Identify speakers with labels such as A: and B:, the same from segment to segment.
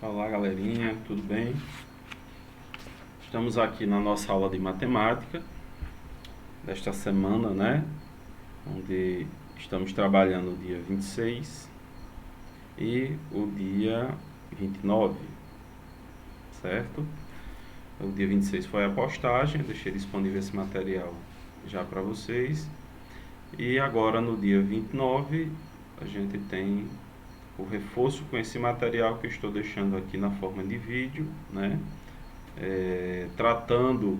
A: Olá, galerinha, tudo bem? Estamos aqui na nossa aula de matemática desta semana, né? Onde estamos trabalhando o dia 26 e o dia 29, certo? O dia 26 foi a postagem, deixei disponível esse material já para vocês. E agora no dia 29 a gente tem o reforço com esse material que eu estou deixando aqui na forma de vídeo, né? Tratando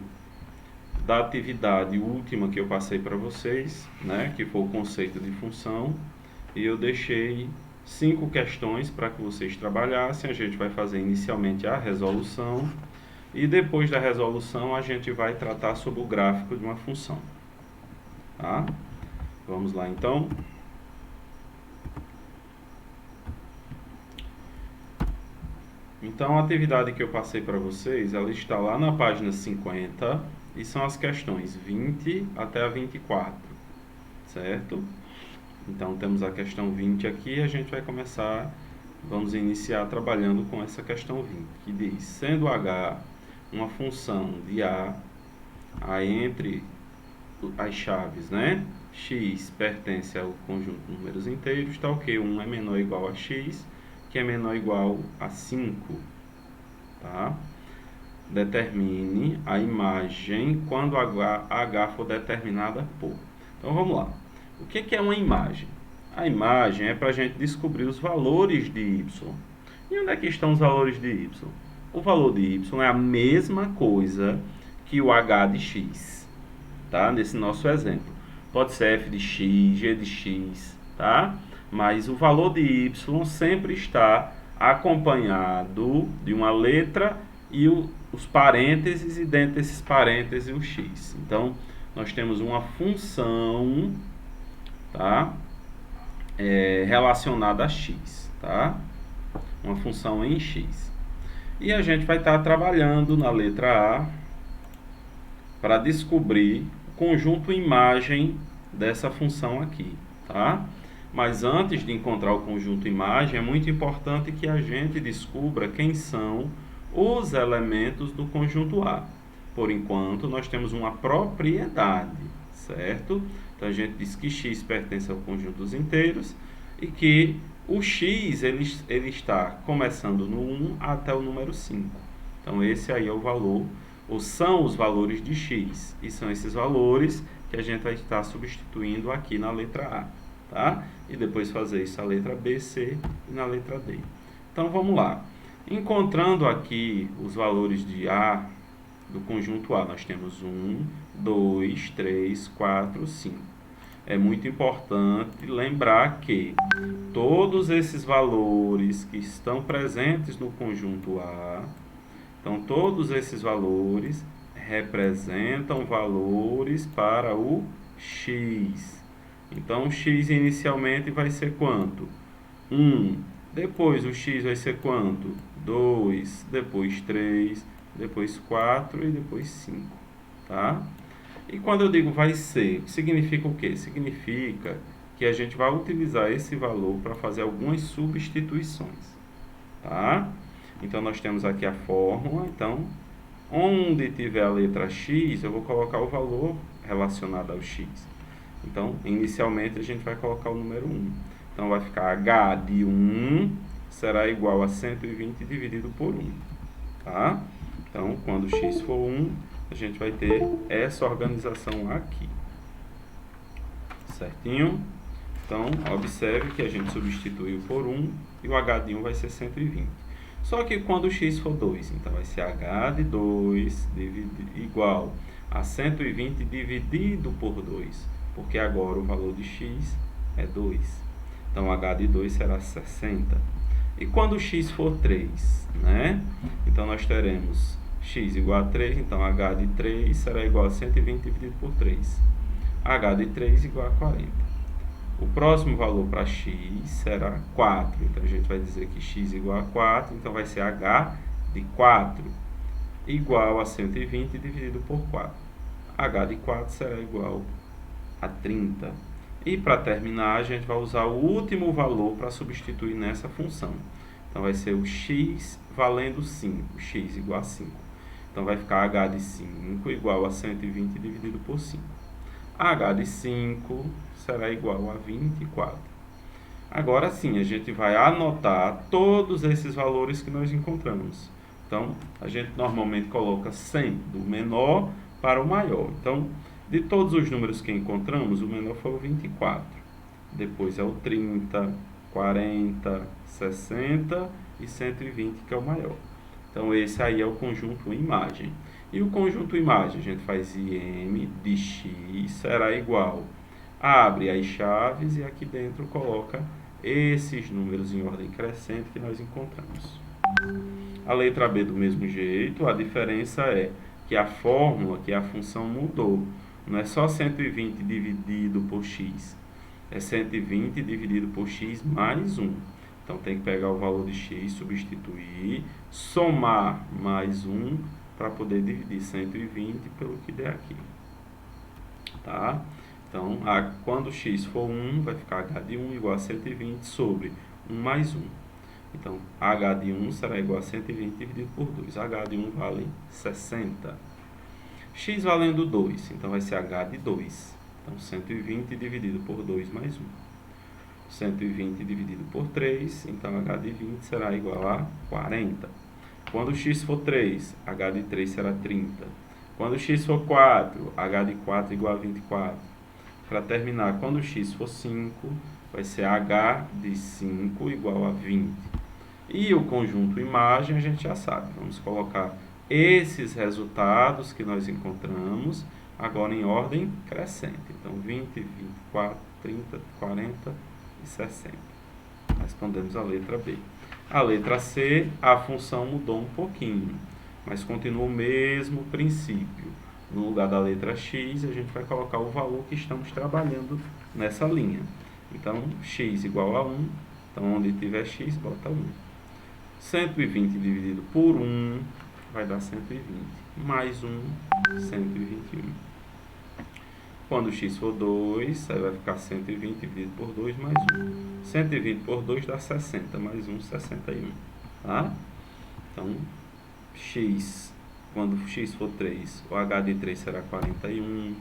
A: da atividade última que eu passei para vocês, né? Que foi o conceito de função, e eu deixei 5 questões para que vocês trabalhassem. A gente vai fazer inicialmente a resolução e depois da resolução a gente vai tratar sobre o gráfico de uma função, tá? Vamos lá então. Então, a atividade que eu passei para vocês, ela está lá na página 50 e são as questões 20 até a 24, certo? Então, temos a questão 20 aqui e a gente vai vamos iniciar trabalhando com essa questão 20, que diz: sendo h uma função de a entre as chaves, né? X pertence ao conjunto de números inteiros, tal que 1 é menor ou igual a x, que é menor ou igual a 5, tá? Determine a imagem quando h for determinada por. Então vamos lá. O que é uma imagem? A imagem é para a gente descobrir os valores de y. E onde é que estão os valores de y? O valor de y é a mesma coisa que o h de x, tá? Nesse nosso exemplo. Pode ser f de x, g de x, tá? Mas o valor de y sempre está acompanhado de uma letra e os parênteses, e dentro desses parênteses o x. Então, nós temos uma função, tá? Relacionada a x, tá? Uma função em x. E a gente vai estar trabalhando na letra A para descobrir o conjunto imagem dessa função aqui, tá? Mas antes de encontrar o conjunto imagem, é muito importante que a gente descubra quem são os elementos do conjunto A. Por enquanto, nós temos uma propriedade, certo? Então, a gente diz que x pertence ao conjunto dos inteiros e que o x ele está começando no 1 até o número 5. Então, esse aí é o valor, ou são os valores de x. E são esses valores que a gente vai estar substituindo aqui na letra A, tá? E depois fazer isso na letra B, C e na letra D. Então, vamos lá. Encontrando aqui os valores de A, do conjunto A, nós temos 1, 2, 3, 4, 5. É muito importante lembrar que todos esses valores que estão presentes no conjunto A, então todos esses valores representam valores para o x. Então, o x inicialmente vai ser quanto? 1. Depois, o x vai ser quanto? 2. Depois, 3. Depois, 4. E depois, 5. Tá? E quando eu digo vai ser, significa o quê? Significa que a gente vai utilizar esse valor para fazer algumas substituições. Tá? Então, nós temos aqui a fórmula. Então, onde tiver a letra x, eu vou colocar o valor relacionado ao x. Então, inicialmente, a gente vai colocar o número 1. Então, vai ficar h de 1 será igual a 120 dividido por 1. Tá? Então, quando x for 1, a gente vai ter essa organização aqui. Certinho? Então, observe que a gente substituiu por 1 e o h de 1 vai ser 120. Só que quando x for 2, então vai ser h de 2 igual a 120 dividido por 2. Porque agora o valor de x é 2. Então, h de 2 será 60. E quando x for 3, né? Então, nós teremos x igual a 3, então h de 3 será igual a 120 dividido por 3. h de 3 igual a 40. O próximo valor para x será 4. Então, a gente vai dizer que x igual a 4, então vai ser h de 4 igual a 120 dividido por 4. h de 4 será igual a 30. E para terminar, a gente vai usar o último valor para substituir nessa função. Então, vai ser o x valendo 5, x igual a 5. Então, vai ficar h de 5 igual a 120 dividido por 5. H de 5 será igual a 24. Agora sim, a gente vai anotar todos esses valores que nós encontramos. Então, a gente normalmente coloca sempre do menor para o maior. Então, de todos os números que encontramos, o menor foi o 24. Depois é o 30, 40, 60 e 120, que é o maior. Então, esse aí é o conjunto imagem. E o conjunto imagem, a gente faz IM de x será igual. Abre as chaves e aqui dentro coloca esses números em ordem crescente que nós encontramos. A letra B do mesmo jeito, a diferença é que a fórmula, que a função mudou. Não é só 120 dividido por x, é 120 dividido por x mais 1. Então, tem que pegar o valor de x, substituir, somar mais 1 para poder dividir 120 pelo que der aqui. Tá? Então, quando x for 1, vai ficar h de 1 igual a 120 sobre 1 mais 1. Então, h de 1 será igual a 120 dividido por 2. h de 1 vale 60. X valendo 2, então vai ser h de 2. Então, 120 dividido por 2 mais 1. 120 dividido por 3, então h de 20 será igual a 40. Quando x for 3, h de 3 será 30. Quando x for 4, h de 4 igual a 24. Para terminar, quando x for 5, vai ser h de 5 igual a 20. E o conjunto imagem a gente já sabe. Vamos colocar esses resultados que nós encontramos agora em ordem crescente. Então, 20, 24, 30, 40 e 60. Respondemos a letra B. A letra C, a função mudou um pouquinho, mas continua o mesmo princípio. No lugar da letra x, a gente vai colocar o valor que estamos trabalhando nessa linha. Então, x igual a 1. Então, onde tiver x, bota 1. 120 dividido por 1 vai dar 120. Mais 1, 121. Quando x for 2, aí vai ficar 120 dividido por 2 mais 1. 120 por 2 dá 60, mais 1, 61. Tá? Então, x... Quando x for 3, o h de 3 será 41.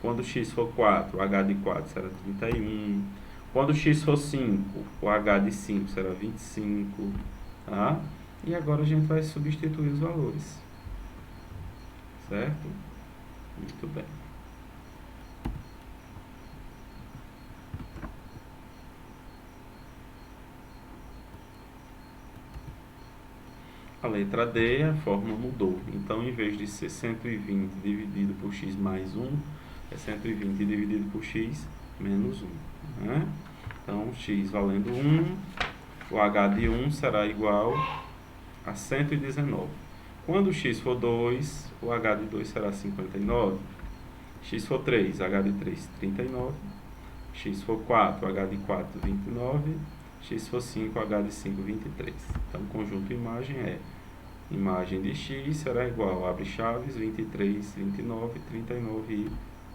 A: Quando x for 4, o h de 4 será 31. Quando x for 5, o h de 5 será 25. Tá? E agora a gente vai substituir os valores. Certo? Muito bem. A letra D, a fórmula mudou. Então, em vez de ser 120 dividido por x mais 1, é 120 dividido por x menos 1. Né? Então, x valendo 1, o h de 1 será igual a 119. Quando x for 2, o h de 2 será 59. X for 3, h de 3, 39. X for 4, h de 4, 29. X for 5, h de 5, 23. Então, o conjunto imagem é imagem de x será igual, abre chaves, 23, 29, 39 e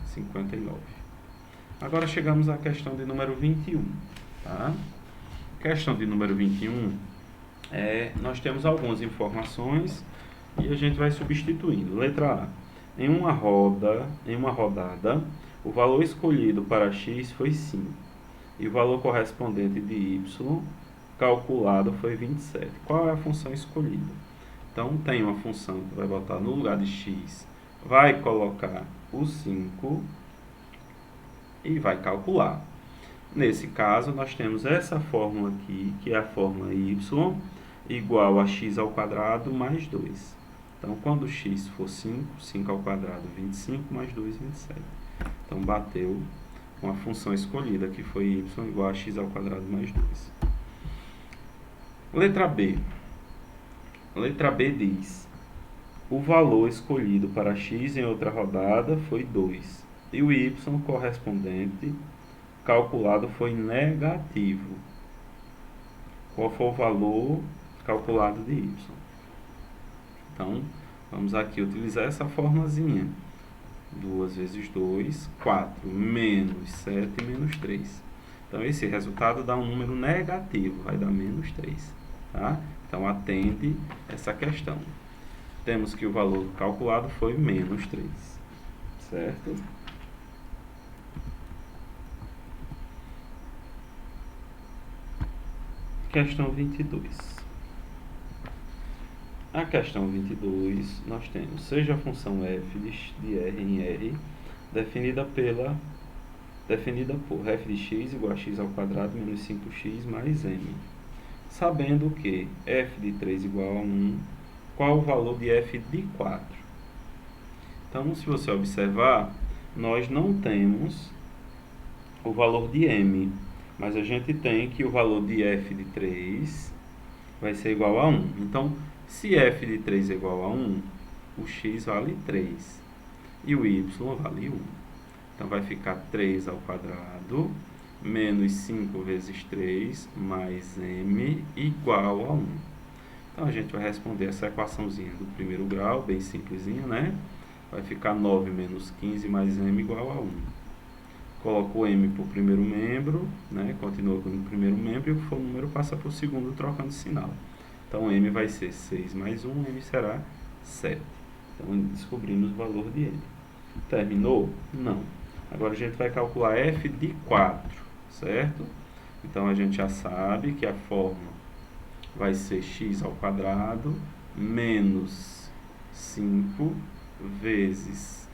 A: 59. Agora chegamos à questão de número 21. Tá? Questão de número 21, nós temos algumas informações e a gente vai substituindo. Letra A. Em uma rodada, o valor escolhido para x foi 5. E o valor correspondente de y calculado foi 27. Qual é a função escolhida? Então, tem uma função que vai botar no lugar de x, vai colocar o 5 e vai calcular. Nesse caso, nós temos essa fórmula aqui, que é a fórmula y igual a x ao quadrado mais 2. Então, quando x for 5, 5 ao quadrado, 25, mais 2, 27. Então, bateu com a função escolhida, que foi y igual a x ao quadrado mais 2. Letra B. Letra B diz: o valor escolhido para x em outra rodada foi 2. E o y correspondente calculado foi negativo. Qual foi o valor calculado de y? Então, vamos aqui utilizar essa formulazinha. 2 vezes 2, 4, menos 7, menos 3. Então, esse resultado dá um número negativo, vai dar menos 3. tá? Então, atende essa questão. Temos que o valor calculado foi menos 3, certo? Questão 22. A questão 22, nós temos, seja a função f de r em r, definida por f de x igual a x ao quadrado menos 5x mais m. Sabendo que f de 3 igual a 1, qual o valor de f de 4? Então, se você observar, nós não temos o valor de m, mas a gente tem que o valor de f de 3 vai ser igual a 1. Então, se f de 3 é igual a 1, o x vale 3 e o y vale 1. Então, vai ficar 3 ao quadrado menos 5 vezes 3 mais m igual a 1. Então, a gente vai responder essa equaçãozinha do primeiro grau, bem simplesinha, né? Vai ficar 9 menos 15 mais m igual a 1. Coloco o m para o primeiro membro, né? Continua com o primeiro membro e o que for número passa para o segundo, trocando sinal. Então, m vai ser 6 mais 1, m será 7. Então, descobrimos o valor de m. Terminou? Não. Agora, a gente vai calcular f de 4, certo? Então, a gente já sabe que a fórmula vai ser x ao quadrado menos 5 vezes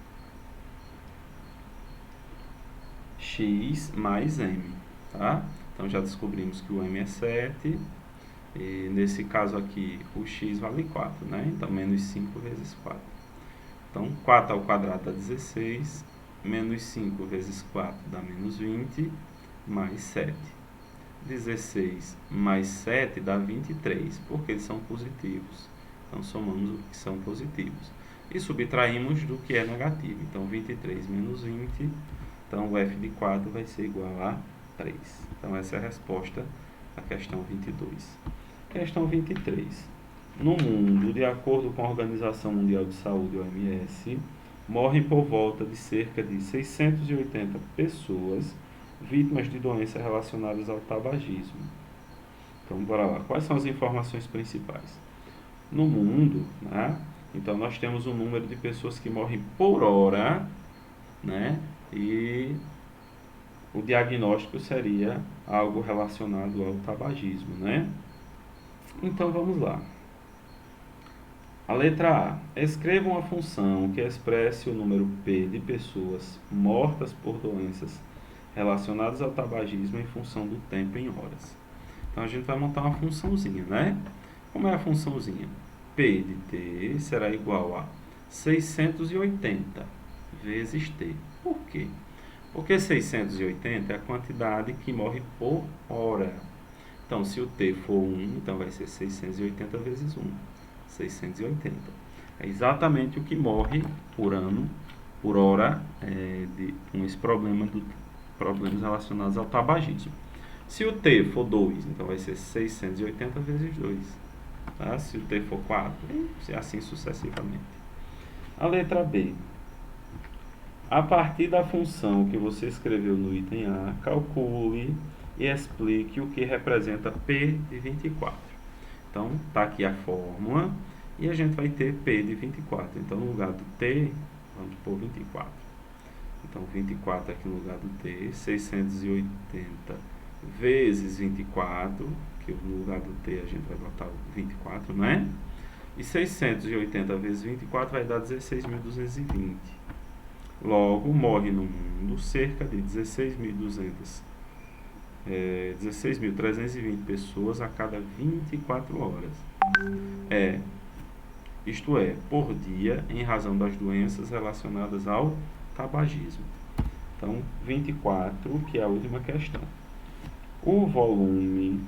A: x mais m, tá? Então, já descobrimos que o m é 7, e nesse caso aqui, o x vale 4, né? Então, menos 5 vezes 4. Então, 4 ao quadrado dá 16, menos 5 vezes 4 dá menos 20, mais 7. 16 mais 7 dá 23, porque eles são positivos. Então, somamos o que são positivos. E subtraímos do que é negativo. Então, 23 menos 20, então o f de 4 vai ser igual a 3. Então, essa é a resposta à questão 22. Questão 23. No mundo, de acordo com a Organização Mundial de Saúde, OMS, morrem por volta de cerca de 680 pessoas vítimas de doenças relacionadas ao tabagismo. Então, bora lá. Quais são as informações principais? No mundo, né? Então, nós temos um número de pessoas que morrem por hora, né? E o diagnóstico seria algo relacionado ao tabagismo, né? Então, vamos lá. A letra A. Escreva uma função que expresse o número P de pessoas mortas por doenças relacionadas ao tabagismo em função do tempo em horas. Então, a gente vai montar uma funçãozinha, né? Como é a funçãozinha? P de T será igual a 680 vezes T. Por quê? Porque 680 é a quantidade que morre por hora. Então, se o T for 1, então vai ser 680 vezes 1. 680. É exatamente o que morre por ano, por hora, com esse problema problemas relacionados ao tabagismo. Se o T for 2, então vai ser 680 vezes 2. Tá? Se o T for 4, e assim sucessivamente. A letra B. A partir da função que você escreveu no item A, calcule e explique o que representa P de 24. Então, está aqui a fórmula e a gente vai ter P de 24. Então, no lugar do T, vamos pôr 24. Então, 24 aqui no lugar do T, 680 vezes 24, que no lugar do T a gente vai botar o 24, não é? E 680 vezes 24 vai dar 16.220. Logo, morre no mundo cerca de 16.320 pessoas a cada 24 horas. Isto é, por dia, em razão das doenças relacionadas ao tabagismo. Então, 24, que é a última questão. O volume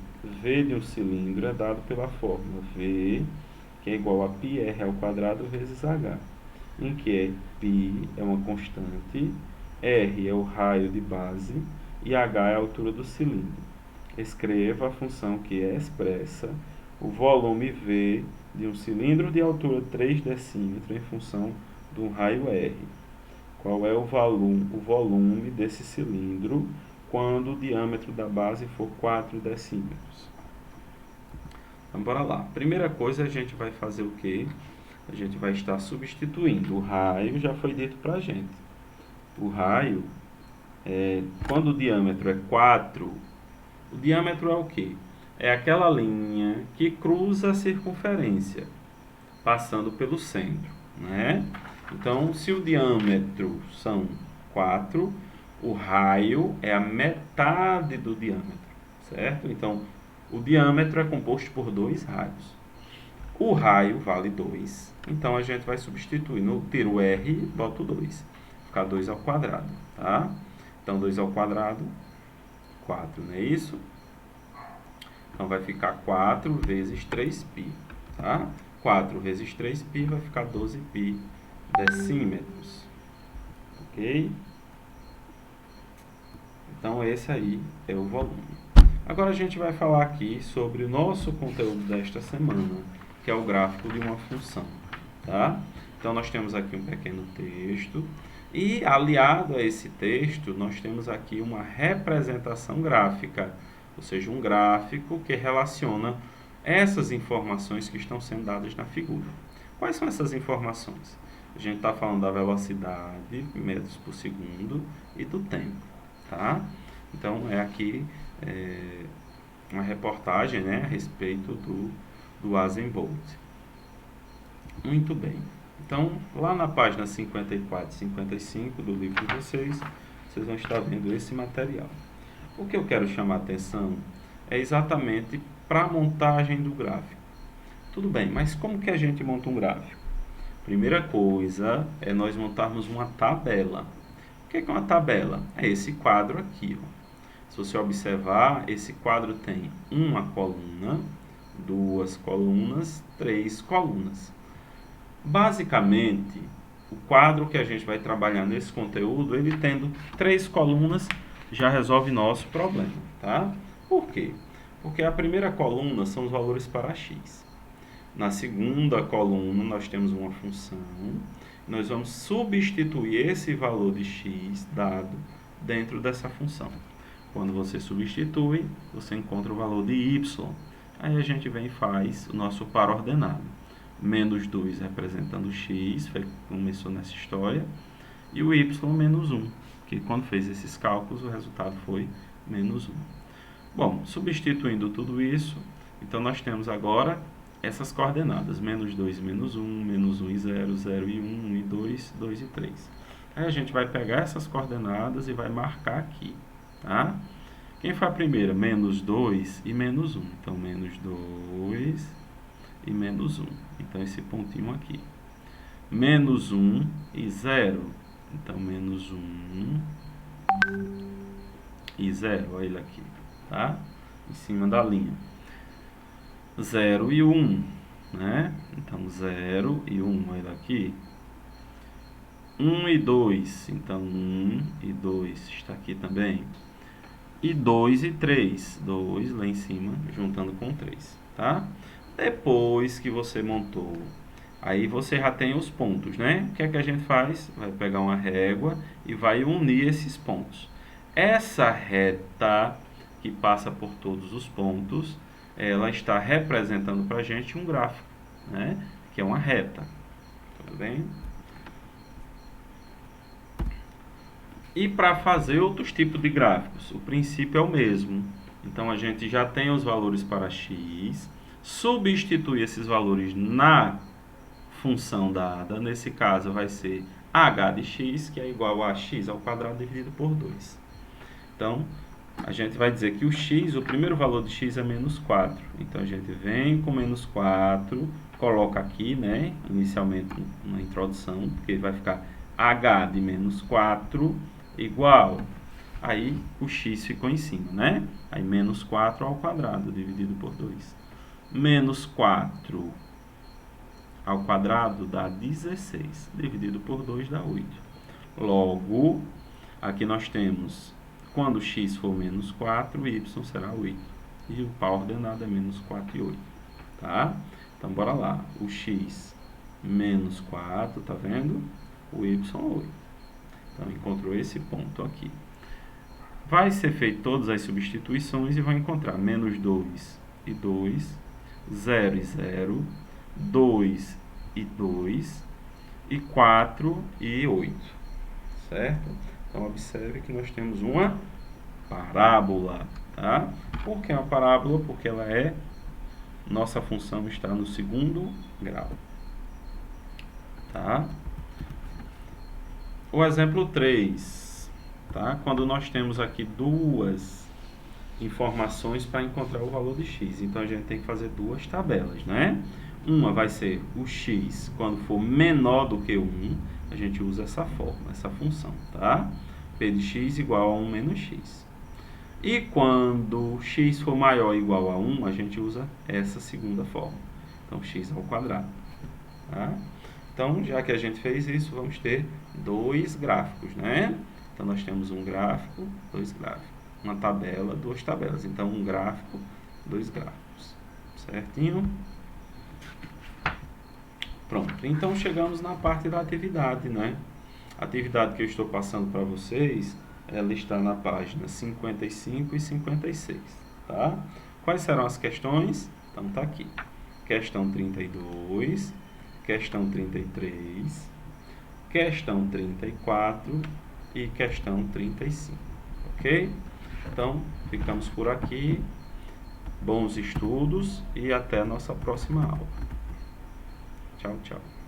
A: V de um cilindro é dado pela fórmula V, que é igual a πr ao quadrado vezes h, em que π é uma constante, r é o raio de base e h é a altura do cilindro. Escreva a função que expressa o volume V de um cilindro de altura 3 decímetros em função de um raio R. Qual é o volume desse cilindro quando o diâmetro da base for 4 decímetros? Então, bora lá. Primeira coisa, a gente vai fazer o quê? A gente vai estar substituindo. O raio já foi dito para a gente. O raio, quando o diâmetro é 4, o diâmetro é o quê? É aquela linha que cruza a circunferência, passando pelo centro, né? Então, se o diâmetro são 4, o raio é a metade do diâmetro, certo? Então, o diâmetro é composto por 2 raios. O raio vale 2, então a gente vai substituir. No tiro R, boto 2. Ficar 2 ao quadrado, tá? Então, 2 ao quadrado, 4, não é isso? Então, vai ficar 4 vezes 3π, tá? 4 vezes 3π vai ficar 12π decímetros, ok? Então, esse aí é o volume. Agora, a gente vai falar aqui sobre o nosso conteúdo desta semana, que é o gráfico de uma função, tá? Então, nós temos aqui um pequeno texto e, aliado a esse texto, nós temos aqui uma representação gráfica, ou seja, um gráfico que relaciona essas informações que estão sendo dadas na figura. Quais são essas informações? A gente está falando da velocidade, metros por segundo, e do tempo, tá? Então, é aqui uma reportagem, né, a respeito do Usain Bolt. Muito bem. Então, lá na página 54 e 55 do livro de vocês vão estar vendo esse material. O que eu quero chamar a atenção é exatamente para a montagem do gráfico. Tudo bem, mas como que a gente monta um gráfico? Primeira coisa é nós montarmos uma tabela. O que é uma tabela? É esse quadro aqui, ó. Se você observar, esse quadro tem uma coluna, 2 colunas, 3 colunas. Basicamente, o quadro que a gente vai trabalhar nesse conteúdo, ele tendo 3 colunas, já resolve nosso problema, tá? Por quê? Porque a primeira coluna são os valores para x. Na segunda coluna, nós temos uma função. Nós vamos substituir esse valor de x dado dentro dessa função. Quando você substitui, você encontra o valor de y. Aí a gente vem e faz o nosso par ordenado. Menos 2 representando x, começou nessa história. E o y menos 1, que quando fez esses cálculos, o resultado foi menos 1. Bom, substituindo tudo isso, então nós temos agora essas coordenadas. Menos 2 menos 1, menos 1 e 0, 0 e 1, 1 e 2, 2 e 3. Aí a gente vai pegar essas coordenadas e vai marcar aqui. Tá? Quem foi a primeira? Menos 2 e menos 1. Então, menos 2 e menos 1. Então, esse pontinho aqui. Menos 1 e 0. Então, menos 1 e 0. Olha ele aqui. Tá? Em cima da linha. 0 e 1. Né? Então, 0 e 1. Olha ele aqui. 1 e 2. Então, 1 e 2 está aqui também. E 2 e 3, 2 lá em cima, juntando com 3, tá? Depois que você montou, aí você já tem os pontos, né? O que é que a gente faz? Vai pegar uma régua e vai unir esses pontos. Essa reta que passa por todos os pontos, ela está representando para a gente um gráfico, né? Que é uma reta, tá bem? E para fazer outros tipos de gráficos, o princípio é o mesmo. Então, a gente já tem os valores para x, substitui esses valores na função dada. Nesse caso, vai ser h de x, que é igual a x ao quadrado dividido por 2. Então, a gente vai dizer que o x, o primeiro valor de x é menos 4. Então, a gente vem com menos 4, coloca aqui, né, inicialmente na introdução, porque vai ficar h de menos 4 igual, aí o x ficou em cima, né? Aí menos 4 ao quadrado dividido por 2. Menos 4 ao quadrado dá 16, dividido por 2 dá 8. Logo, aqui nós temos, quando x for menos 4, y será 8. E o par ordenado é menos 4 e 8, tá? Então, bora lá. O x menos 4, tá vendo? O y 8. Então, encontrou esse ponto aqui. Vai ser feito todas as substituições e vai encontrar menos 2 e 2, 0 e 0, 2 e 2, e 4 e 8, certo? Então, observe que nós temos uma parábola, tá? Por que uma parábola? Porque nossa função está no segundo grau, tá? O exemplo 3, tá? Quando nós temos aqui duas informações para encontrar o valor de x. Então, a gente tem que fazer duas tabelas, né? Uma vai ser o x quando for menor do que 1, a gente usa essa forma, essa função, tá? P de x igual a 1 menos x. E quando x for maior ou igual a 1, a gente usa essa segunda forma. Então, x ao quadrado, tá? Então, já que a gente fez isso, vamos ter dois gráficos, né? Então, nós temos um gráfico, dois gráficos. Uma tabela, duas tabelas. Então, um gráfico, dois gráficos. Certinho? Pronto. Então, chegamos na parte da atividade, né? A atividade que eu estou passando para vocês, ela está na página 55 e 56, tá? Quais serão as questões? Então, tá aqui. Questão 32, questão 33, questão 34 e questão 35, ok? Então, ficamos por aqui. Bons estudos e até a nossa próxima aula. Tchau, tchau.